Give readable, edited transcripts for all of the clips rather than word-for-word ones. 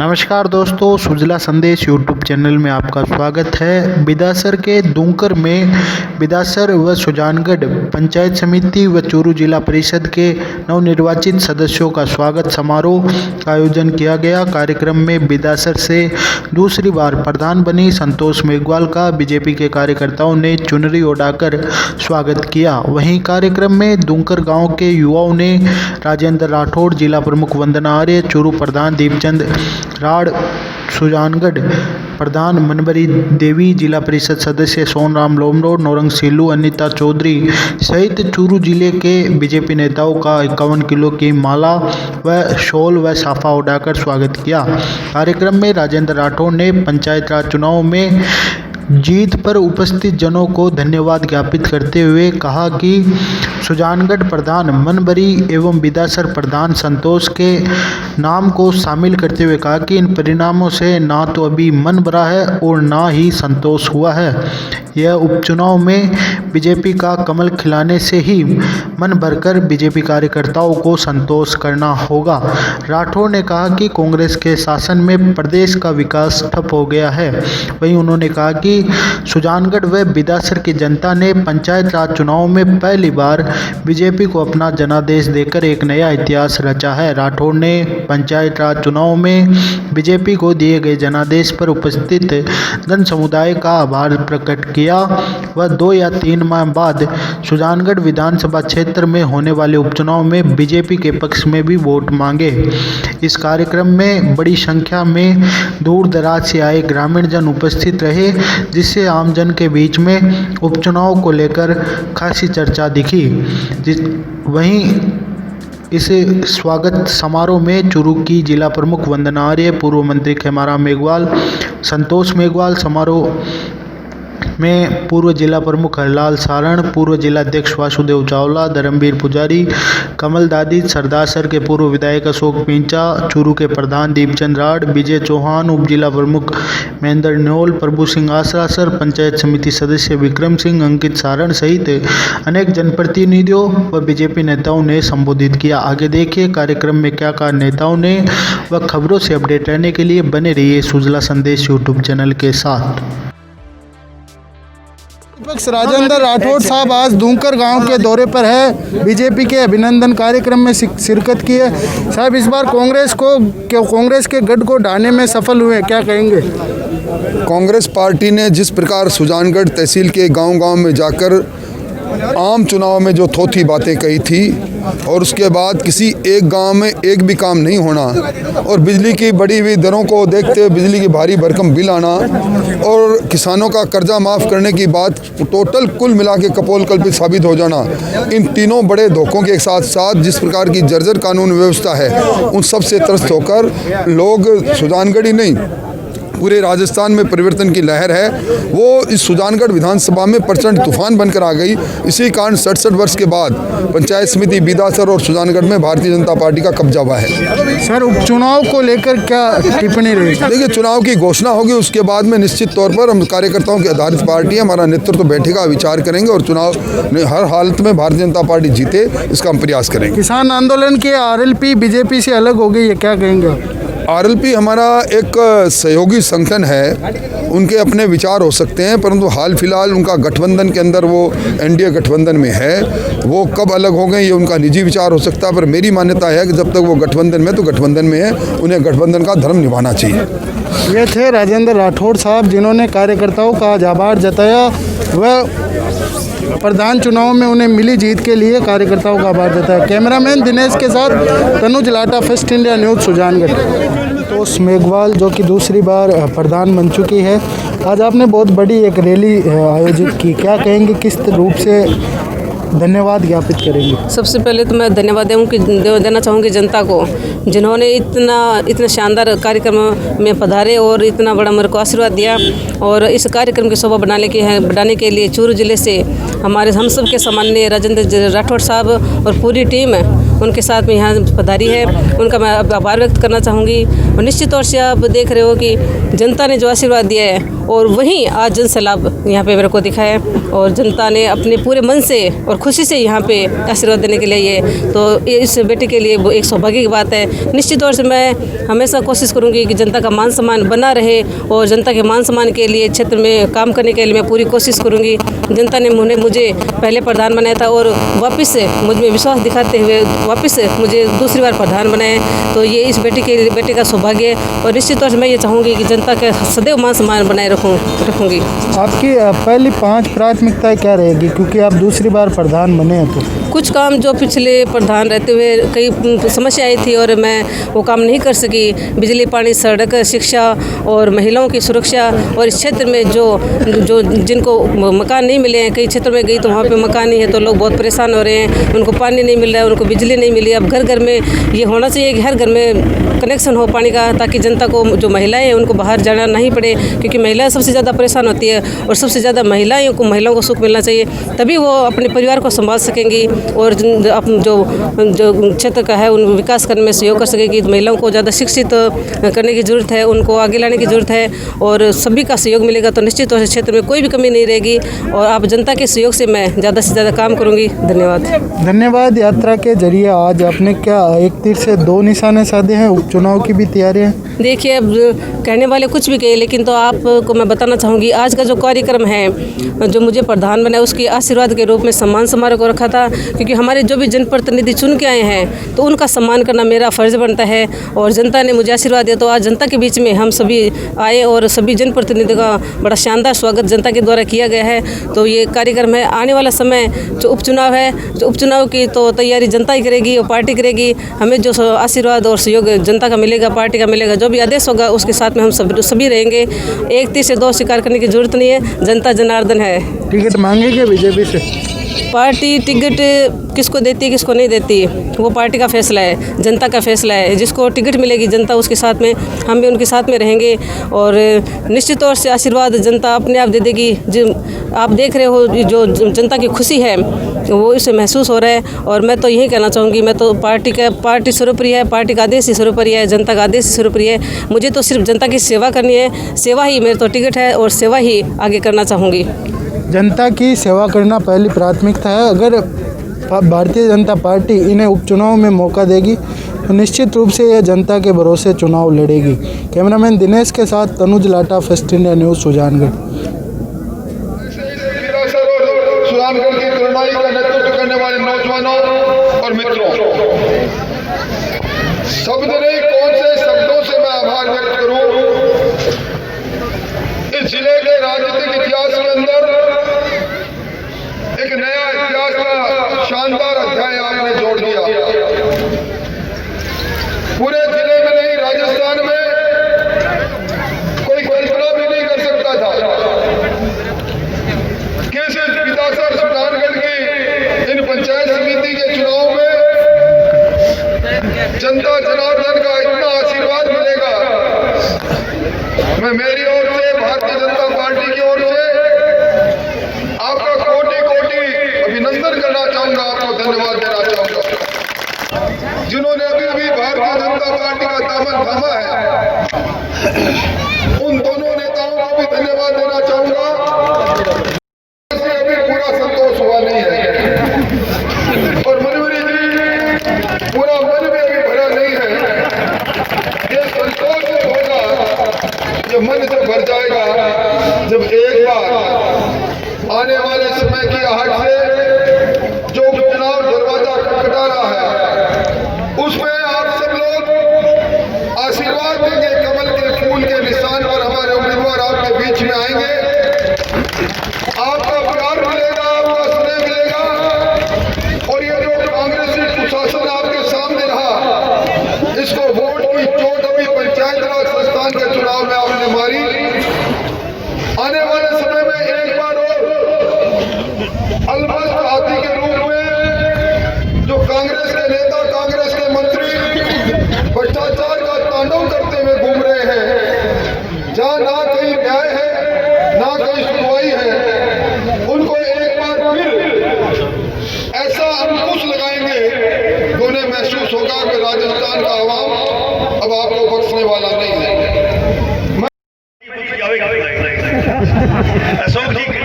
नमस्कार दोस्तों, सुजला संदेश यूट्यूब चैनल में आपका स्वागत है। बिदासर के दुंकर में बिदासर व सुजानगढ़ पंचायत समिति व चूरू जिला परिषद के नवनिर्वाचित सदस्यों का स्वागत समारोह का आयोजन किया गया। कार्यक्रम में बिदासर से दूसरी बार प्रधान बनी संतोष मेघवाल का बीजेपी के कार्यकर्ताओं ने चुनरी उड़ाकर स्वागत किया। वहीं कार्यक्रम में दुंकर गाँव के युवाओं ने राजेंद्र राठौड़, जिला प्रमुख वंदना आर्य, चूरू प्रधान दीपचंद राड़, सुजानगढ़ प्रधान मनबरी देवी, जिला परिषद सदस्य सोनराम लोमरोड, नौरंग सीलू, अनीता चौधरी सहित चूरू जिले के बीजेपी नेताओं का 51 किलो की माला व शॉल व साफा उड़ाकर स्वागत किया। कार्यक्रम में राजेंद्र राठौड़ ने पंचायत राज चुनाव में जीत पर उपस्थित जनों को धन्यवाद ज्ञापित करते हुए कहा कि सुजानगढ़ प्रधान मनबरी एवं बिदासर प्रधान संतोष के नाम को शामिल करते हुए कहा कि इन परिणामों से ना तो अभी मन भरा है और ना ही संतोष हुआ है। यह उपचुनाव में बीजेपी का कमल खिलाने से ही मन भरकर बीजेपी कार्यकर्ताओं को संतोष करना होगा। राठौड़ ने कहा कि कांग्रेस के शासन में प्रदेश का विकास ठप हो गया है। वहीं उन्होंने कहा कि सुजानगढ़ व बिदासर की जनता ने पंचायत राज चुनाव में पहली बार बीजेपी को अपना जनादेश देकर एक नया इतिहास रचा है। राठौड़ ने पंचायत राज चुनाव में बीजेपी को दिए गए जनादेश पर उपस्थित जन समुदाय का आभार प्रकट किया व 2 या 3 माह बाद सुजानगढ़ विधानसभा क्षेत्र में होने वाले उपचुनाव में बीजेपी के पक्ष में भी वोट मांगे। इस कार्यक्रम में बड़ी संख्या में दूर दराज से आए ग्रामीण जन उपस्थित रहे, जिससे आमजन के बीच में उपचुनाव को लेकर खासी चर्चा दिखी। वहीं इस स्वागत समारोह में चूरू की जिला प्रमुख वंदना आर्य, पूर्व मंत्री खेमाराम मेघवाल, संतोष मेघवाल, समारोह में पूर्व जिला प्रमुख हरलाल सारण, पूर्व जिला अध्यक्ष वासुदेव चावला, धर्मवीर पुजारी, कमल दादी, सरदासर के पूर्व विधायक अशोक पिंचा, चूरू के प्रधान दीपचंद राड़, विजय चौहान, उप जिला प्रमुख महेंद्र न्योल, प्रभु सिंह आसरासर, पंचायत समिति सदस्य विक्रम सिंह, अंकित सारण सहित अनेक जनप्रतिनिधियों व बीजेपी नेताओं ने संबोधित किया। आगे देखिए कार्यक्रम में क्या कहा नेताओं ने व खबरों से अपडेट रहने के लिए बने रहिए सुजला संदेश यूट्यूब चैनल के साथ। राजेंद्र राठौड़ साहब आज दुंकर गांव के दौरे पर है। बीजेपी के अभिनंदन कार्यक्रम में शिरकत की है। साहब इस बार कांग्रेस के गढ़ को ढाने में सफल हुए, क्या कहेंगे? कांग्रेस पार्टी ने जिस प्रकार सुजानगढ़ तहसील के गांव-गांव में जाकर आम चुनाव में जो थोथी बातें कही थी और उसके बाद किसी एक गांव में एक भी काम नहीं होना और बिजली की बढ़ी हुई दरों को देखते हुए बिजली की भारी भरकम बिल आना और किसानों का कर्जा माफ़ करने की बात टोटल कुल मिला के कपोल कल्पित साबित हो जाना, इन तीनों बड़े धोखों के साथ साथ जिस प्रकार की जर्जर कानून व्यवस्था है उन सब से त्रस्त होकर लोग सुजानगढ़ ही नहीं पूरे राजस्थान में परिवर्तन की लहर है, वो इस सुजानगढ़ विधानसभा में प्रचंड तूफान बनकर आ गई। इसी कारण 67 वर्ष के बाद पंचायत समिति बिदासर और सुजानगढ़ में भारतीय जनता पार्टी का कब्जा हुआ है। सर उपचुनाव को लेकर क्या टिप्पणी रही? देखिए चुनाव की घोषणा होगी, उसके बाद में निश्चित तौर पर हम कार्यकर्ताओं की आधारित पार्टी है, हमारा नेतृत्व बैठेगा, विचार करेंगे और चुनाव हर हालत में भारतीय जनता पार्टी जीते इसका हम प्रयास करेंगे। किसान आंदोलन की RLP बीजेपी से अलग हो गई है, क्या कहेंगे? RLP हमारा एक सहयोगी संगठन है, उनके अपने विचार हो सकते हैं, परंतु हाल फिलहाल उनका गठबंधन के अंदर वो NDA गठबंधन में है, वो कब अलग हो गए ये उनका निजी विचार हो सकता है, पर मेरी मान्यता है कि जब तक वो गठबंधन में तो गठबंधन में है, उन्हें गठबंधन का धर्म निभाना चाहिए। ये थे राजेंद्र राठौड़ साहब, जिन्होंने कार्यकर्ताओं का आभार जताया व प्रधान चुनाव में उन्हें मिली जीत के लिए कार्यकर्ताओं का आभार जताया। कैमरामैन दिनेश के साथ Tanuj Lata, first India news, Sujangarh. संतोष मेघवाल जो कि दूसरी बार प्रधान बन चुकी है, आज आपने बहुत बड़ी एक रैली आयोजित की, क्या कहेंगे, किस रूप से धन्यवाद ज्ञापित करेंगे? सबसे पहले तो मैं धन्यवाद देना चाहूँगी जनता को, जिन्होंने इतने शानदार कार्यक्रम में पधारे और इतना बड़ा मेरे को आशीर्वाद दिया। और इस कार्यक्रम की शोभा बढ़ाने के लिए चूरू जिले से हमारे हम सब के सामान्य राजेंद्र राठौड़ साहब और पूरी टीम उनके साथ में यहाँ पधारी है, उनका मैं आभार व्यक्त करना चाहूँगी। और निश्चित तौर से आप देख रहे हो कि जनता ने जो आशीर्वाद दिया है और वहीं आज जन सैलाब यहाँ पे मेरे को दिखा है और जनता ने अपने पूरे मन से और खुशी से यहाँ पे आशीर्वाद देने के लिए ये तो इस बेटे के लिए वो एक सौभाग्य की बात है। निश्चित तौर से मैं हमेशा कोशिश करूँगी कि जनता का मान सम्मान बना रहे और जनता के मान सम्मान के लिए क्षेत्र में काम करने के लिए मैं पूरी कोशिश करूँगी। जनता ने मुझे पहले प्रधान बनाया था और वापस से मुझ में विश्वास दिखाते हुए वापस से मुझे दूसरी बार प्रधान बनाए, तो ये इस बेटे का सौभाग्य है और निश्चित तौर से मैं ये चाहूँगी कि जनता का सदैव मान सम्मान बनाए रखूँगी। आपकी पहली 5 प्राथमिकताएं क्या रहेगी, क्योंकि आप दूसरी बार प्रधान बने हैं? तो कुछ काम जो पिछले प्रधान रहते हुए कई समस्या आई थी और मैं वो काम नहीं कर सकी, बिजली, पानी, सड़क, शिक्षा और महिलाओं की सुरक्षा, और इस क्षेत्र में जो जिनको मकान नहीं मिले हैं, कई क्षेत्रों में गई तो वहाँ पे मकान नहीं है तो लोग बहुत परेशान हो रहे हैं, उनको पानी नहीं मिल रहा है, उनको बिजली नहीं मिली। अब घर घर में ये होना चाहिए कि हर घर में कनेक्शन हो पानी का, ताकि जनता को जो महिलाएं हैं उनको बाहर जाना नहीं पड़े, क्योंकि महिलाएं सबसे ज़्यादा परेशान होती है और सबसे ज़्यादा महिलाओं को सुख मिलना चाहिए, तभी वो अपने परिवार को संभाल सकेंगी और जो क्षेत्र का है उन विकास करने में सहयोग कर सकेगी। महिलाओं को ज़्यादा शिक्षित करने की ज़रूरत है, उनको आगे लाने की ज़रूरत है और सभी का सहयोग मिलेगा तो निश्चित तौर से क्षेत्र में कोई भी कमी नहीं रहेगी और आप जनता के सहयोग से मैं ज़्यादा से ज़्यादा काम करूँगी। धन्यवाद। यात्रा के जरिए आज आपने क्या एक तीर से 2 निशाने साधे हैं, उपचुनाव की भी तैयारियां? देखिए, अब कहने वाले कुछ भी कहे, लेकिन तो आपको मैं बताना चाहूँगी आज का जो कार्यक्रम है जो मुझे प्रधान बनाया उसके आशीर्वाद के रूप में सम्मान समारोह को रखा था, क्योंकि हमारे जो भी जनप्रतिनिधि चुन के आए हैं तो उनका सम्मान करना मेरा फ़र्ज़ बनता है और जनता ने मुझे आशीर्वाद दिया तो आज जनता के बीच में हम सभी आए और सभी जनप्रतिनिधियों का बड़ा शानदार स्वागत जनता के द्वारा किया गया है। तो ये कार्यक्रम है, आने वाला समय जो उपचुनाव है, जो उपचुनाव की तो तैयारी जनता ही करेगी और पार्टी करेगी। हमें जो आशीर्वाद और सहयोग जनता का मिलेगा, पार्टी का मिलेगा, जो भी आदेश होगा उसके साथ में हम सभी रहेंगे। एक तीर से 2 शिकार करने की जरूरत नहीं है, जनता जनार्दन है। टिकट मांगेंगे बीजेपी से? पार्टी टिकट किसको देती है किसको नहीं देती वो पार्टी का फैसला है, जनता का फैसला है। जिसको टिकट मिलेगी जनता उसके साथ में, हम भी उनके साथ में रहेंगे और निश्चित तौर से आशीर्वाद जनता अपने आप दे देगी। जो आप देख रहे हो जो जनता की खुशी है वो इसे महसूस हो रहा है और मैं तो यही कहना चाहूँगी, मैं तो पार्टी सर्वोपरि है, पार्टी का आदेश ही सर्वोपरि है, जनता का आदेश ही सर्वोपरि है। मुझे तो सिर्फ जनता की सेवा करनी है, सेवा ही मेरे तो टिकट है और सेवा ही आगे करना चाहूँगी। जनता की सेवा करना पहली प्राथमिकता है। अगर भारतीय जनता पार्टी इन्हें उपचुनाव में मौका देगी तो निश्चित रूप से यह जनता के भरोसे चुनाव लड़ेगी। कैमरामैन दिनेश के साथ Tanuj Lata, first India news, Sujangarh. Sujangarh की करुणाई का नेतृत्व करने वाले नौजवानों और मित्रों, शब्द नहीं कौन से शब्दों से मैं आभार व्यक्त करूं। इस जिले के राजनीतिक इतिहास के अंदर एक नया इतिहास का शानदार अध्याय आपने जोड़ दिया। पूरे जिले में नहीं, राजस्थान में कोई कल्पना भी नहीं कर सकता था कि बिदासर सुजानगढ़ की इन पंचायत समिति के चुनाव में जनता जनार्दन का इतना आशीर्वाद मिलेगा। मैं मेरी ओर से, भारतीय जनता पार्टी की ओर से आपका कोटि कोटि अभिनंदन करना चाहूंगा, आपको धन्यवाद देना चाहूंगा। जिन्होंने अभी भारतीय जनता पार्टी का दामन थामा है उन दोनों नेताओं को भी धन्यवाद देना चाहूंगा। अभी पूरा संतोष हुआ नहीं है और मनोहरी जी पूरा मन में अभी भरा नहीं है। ये संतोष होगा, ये मन से भर जाएगा जब एक बार आने वाले समय की आहट से जो चुनाव दरवाजा खटखटा रहा है उसमें आप सब लोग आशीर्वाद देंगे। कमल के फूल के निशान पर हमारे उम्मीदवार आपके बीच में आएंगे, आपका प्यार मिलेगा, आपका स्नेह मिलेगा और ये जो कांग्रेसी कुशासन आपके सामने रहा इसको वोट की चोट अभी पंचायत राज संस्थान के चुनाव में आपने मारी। आने वाले समय में एक बार और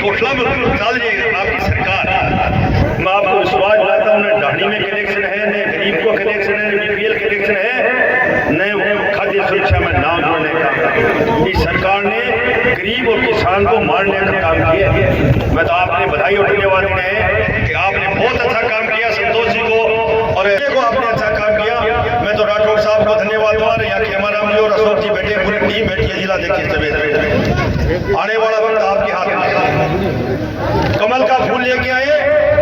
कोठला में डाल रही आपकी सरकार। मैं आपको विश्वास दिलाता हूँ, न ढाणी में कनेक्शन है, न गरीब को कनेक्शन है, न बीपीएल कनेक्शन है, न खाद्य सुरक्षा में नाम जोड़ने का। इस सरकार ने गरीब और किसान को मारने का काम किया। मैं तो आपने बधाई और धन्यवाद देना है कि आपने बहुत अच्छा काम किया, संतोष जी को और को आपने अच्छा काम किया। मैं तो राठौड़ साहब को धन्यवाद दूंगा, यहाँ खेमाराम जी और अशोक जी बैठे, पूरी टीम बैठी है जिला देखिए सवेरे। आने वाला वक्त आपके हाथ में, कमल का फूल लेके आए,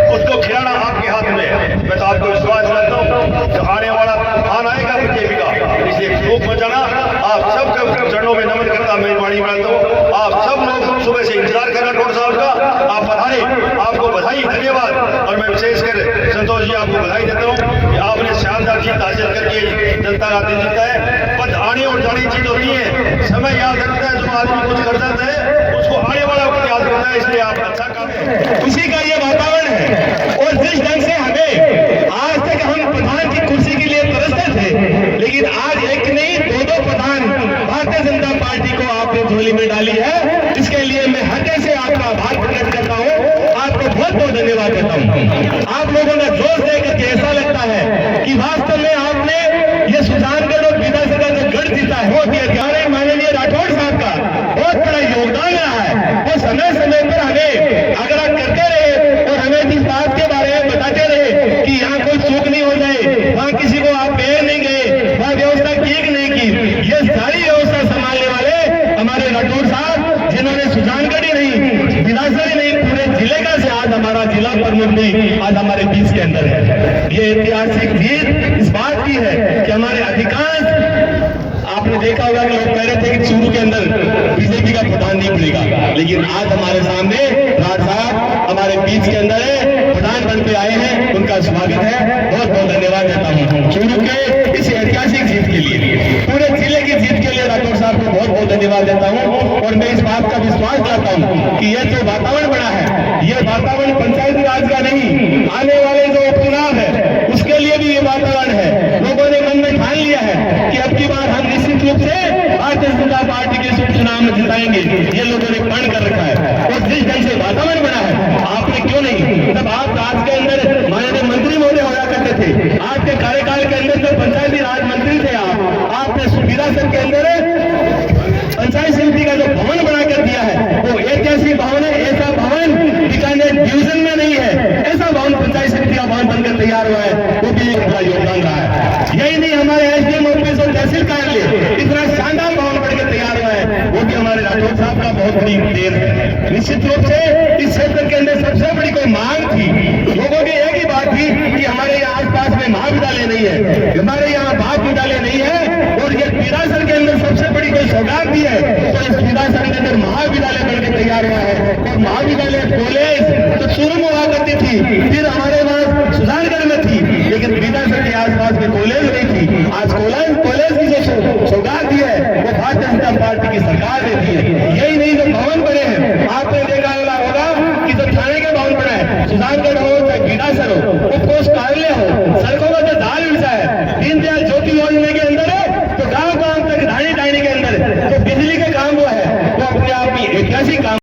उसको खिलाना आपके हाथ में। मैं तो आपको विश्वास दिलाता हूँ कि आने वाला तूफान आएगा बीजेपी का, इसे खूब मचाना। आप सबके चरणों में नमन करता मेहरबानी बनाता हूँ। आप सब लोग सुबह से इंतजार कर राठौड़ साहब का, आप पधारे, आपको बधाई धन्यवाद। और मैं विशेषकर संतोष जी आपको बधाई देता हूँ कि आपने शानदार जीत हासिल करके जनता का दिल जीता है। पद आने और जाने की चीज होती है, समय याद रखता है, जो आदमी कुछ कर जाता है उसको आने वाला वक्त याद करता है, इसलिए आप अच्छा काम है। खुशी का ये वातावरण है। और जिस ढंग से हमें आज तक हम प्रधान की कुर्सी के लिए तरसते थे, लेकिन आज एक नहीं दो प्रधान भारतीय जनता पार्टी को आपने झोली में डाली है, इसके लिए मैं हृदय से आपका आभार प्रकट करता हूँ। आपको बहुत बहुत धन्यवाद देता हूँ। आप लोगों का जोश देकर के ऐसा लगता है कि वास्तव में आपने ये सुजानगढ़ और विधानसभा का जो गढ़ जीता है, वो हमारे माननीय राठौड़ साहब का बहुत बड़ा योगदान रहा है। वो समय समय पर हमें अगर आप करते रहे और हमें इस बात के बारे में बताते रहे कि यहाँ कोई चूक नहीं हो जाए, वहाँ किसी को आप बेर नहीं गए, वहाँ व्यवस्था ठीक नहीं की, ये सारी व्यवस्था संभालने वाले हमारे राठौड़ साहब, जिन्होंने सुजानगढ़ ही नहीं, विधानसभा ही नहीं, पूरे जिले का से आज हमारा जिला प्रमुख भी आज हमारे बीच के अंदर है। ये ऐतिहासिक जीत इस बात की है कि हमारे अधिकांश, आपने देखा होगा कि लोग कह रहे थे कि चूरू के अंदर बीजेपी का प्रधान नहीं बनेगा, लेकिन आज हमारे सामने राज साहब हमारे बीच के अंदर है, प्रधान बन के आए हैं, उनका स्वागत है। बहुत बहुत धन्यवाद देता हूँ चूरू के इस ऐतिहासिक जीत के लिए, पूरे जिले की जीत के लिए राठौड़ साहब को बहुत बहुत धन्यवाद देता हूँ। और मैं इस बात का विश्वास दिलाता हूँ कि यह जो वातावरण बना है, ये वातावरण पंचायती राज का नहीं, आने वाले जो उपचुनाव है उसके लिए भी ये वातावरण है। लोगों ने मन में ठान लिया है कि अब की बार हम निश्चित रूप से भारतीय जनता पार्टी के उपचुनाव में जिताएंगे, ये लोगों ने प्रण कर रखा है। और जिस ढंग से वातावरण बना है, आपने क्यों नहीं, जब आप राज के अंदर माननीय मंत्री महोदय होया करते थे, आपके कार्यकाल के अंदर जो पंचायती राज मंत्री थे आपने सुविधा सर के अंदर पंचायत समिति का जो भवन बनाकर दिया है, वो ऐतिहासिक भवन है। ऐसा भवन बीकानेर डिवीजन में नहीं है, ऐसा भवन पंचायत समिति का भवन बनकर तैयार हुआ है, वो भी एक बड़ा योगदान रहा है। यही नहीं, हमारे एसडीएम ऑफिस और तहसील कार्यालय इतना शानदार भवन बनकर तैयार हुआ है, वो भी हमारे राठौड़ साहब का बहुत बड़ी देन है। निश्चित रूप से इस क्षेत्र के अंदर सबसे बड़ी कोई मांग थी, लोगों की एक ही बात थी कि हमारे यहाँ आसपास में महाविद्यालय नहीं है, हमारे यहाँ बाप विद्यालय नहीं है, और ये विरासर के अंदर सबसे बड़ी कोई सौगात भी है, तो इस विरासर के अंदर महाविद्यालय बनकर तैयार हुआ है। और महाविद्यालय कॉलेज तो चूरू में हुआ करती थी, फिर हमारे वहाँ सुजानगढ़ में थी, लेकिन विरासर के आसपास में कॉलेज नहीं थी। आज कॉलेज की जो सौगात दी है वो भारतीय जनता पार्टी की सरकार देती है। यही नहीं, जो भवन बने हैं, आपने देखा होगा कि जो थाने के भवन बना है, सुजानगढ़ हो चाहे विरासर हो, वो पोस्ट कार्यालय हो, सड़कों का जो जाल बिछा है, दीनदयाल ज्योति योजना के अंदर है, तो गांव गांव तक ढाणी के अंदर जो बिजली के काम हुआ है, वो अपने आप में ऐतिहासिक काम